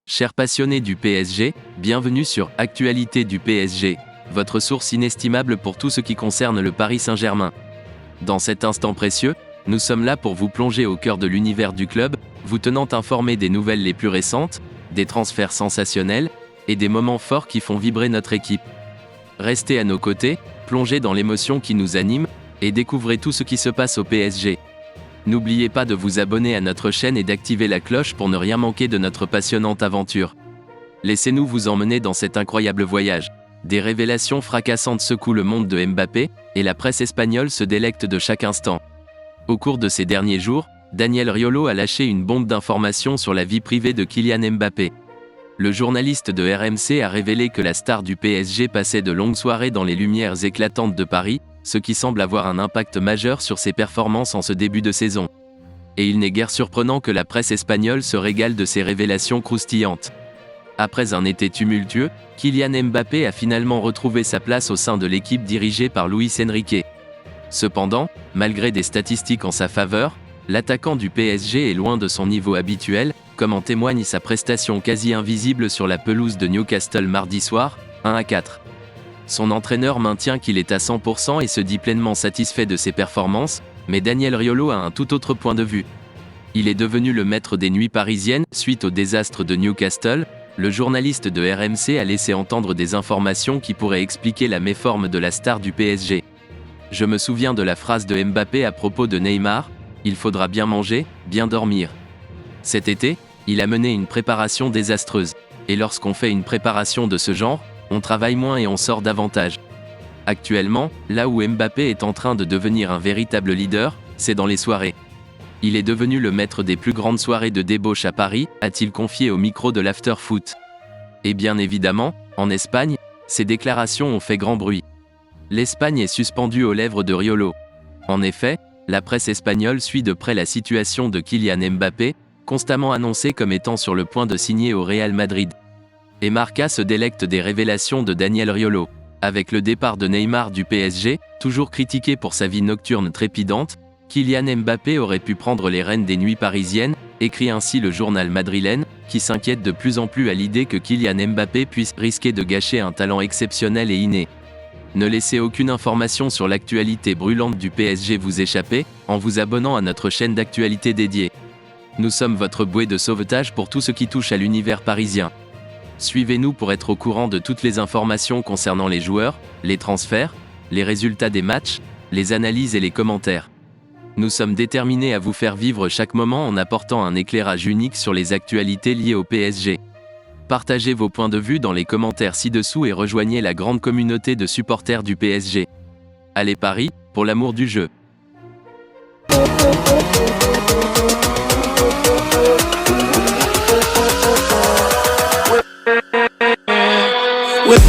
Chers passionnés du PSG, bienvenue sur Actualité du PSG, votre source inestimable pour tout ce qui concerne le Paris Saint-Germain. Dans cet instant précieux, nous sommes là pour vous plonger au cœur de l'univers du club, vous tenant informé des nouvelles les plus récentes, des transferts sensationnels, et des moments forts qui font vibrer notre équipe. Restez à nos côtés, plongez dans l'émotion qui nous anime, et découvrez tout ce qui se passe au PSG. N'oubliez pas de vous abonner à notre chaîne et d'activer la cloche pour ne rien manquer de notre passionnante aventure. Laissez-nous vous emmener dans cet incroyable voyage. Des révélations fracassantes secouent le monde de Mbappé, et la presse espagnole se délecte de chaque instant. Au cours de ces derniers jours, Daniel Riolo a lâché une bombe d'informations sur la vie privée de Kylian Mbappé. Le journaliste de RMC a révélé que la star du PSG passait de longues soirées dans les lumières éclatantes de Paris, ce qui semble avoir un impact majeur sur ses performances en ce début de saison. Et il n'est guère surprenant que la presse espagnole se régale de ces révélations croustillantes. Après un été tumultueux, Kylian Mbappé a finalement retrouvé sa place au sein de l'équipe dirigée par Luis Enrique. Cependant, malgré des statistiques en sa faveur, l'attaquant du PSG est loin de son niveau habituel, comme en témoigne sa prestation quasi invisible sur la pelouse de Newcastle mardi soir, 1-4. Son entraîneur maintient qu'il est à 100% et se dit pleinement satisfait de ses performances, mais Daniel Riolo a un tout autre point de vue. Il est devenu le maître des nuits parisiennes, suite au désastre de Newcastle. Le journaliste de RMC a laissé entendre des informations qui pourraient expliquer la méforme de la star du PSG. Je me souviens de la phrase de Mbappé à propos de Neymar, « Il faudra bien manger, bien dormir ». Cet été, il a mené une préparation désastreuse. Et lorsqu'on fait une préparation de ce genre, on travaille moins et on sort davantage. Actuellement, là où Mbappé est en train de devenir un véritable leader, c'est dans les soirées. Il est devenu le maître des plus grandes soirées de débauche à Paris, a-t-il confié au micro de l'After-Foot. Et bien évidemment, en Espagne, ces déclarations ont fait grand bruit. L'Espagne est suspendue aux lèvres de Riolo. En effet, la presse espagnole suit de près la situation de Kylian Mbappé, constamment annoncé comme étant sur le point de signer au Real Madrid. Et Marca se délecte des révélations de Daniel Riolo. Avec le départ de Neymar du PSG, toujours critiqué pour sa vie nocturne trépidante, Kylian Mbappé aurait pu prendre les rênes des nuits parisiennes, écrit ainsi le journal madrilène, qui s'inquiète de plus en plus à l'idée que Kylian Mbappé puisse risquer de gâcher un talent exceptionnel et inné. Ne laissez aucune information sur l'actualité brûlante du PSG vous échapper, en vous abonnant à notre chaîne d'actualité dédiée. Nous sommes votre bouée de sauvetage pour tout ce qui touche à l'univers parisien. Suivez-nous pour être au courant de toutes les informations concernant les joueurs, les transferts, les résultats des matchs, les analyses et les commentaires. Nous sommes déterminés à vous faire vivre chaque moment en apportant un éclairage unique sur les actualités liées au PSG. Partagez vos points de vue dans les commentaires ci-dessous et rejoignez la grande communauté de supporters du PSG. Allez Paris, pour l'amour du jeu. With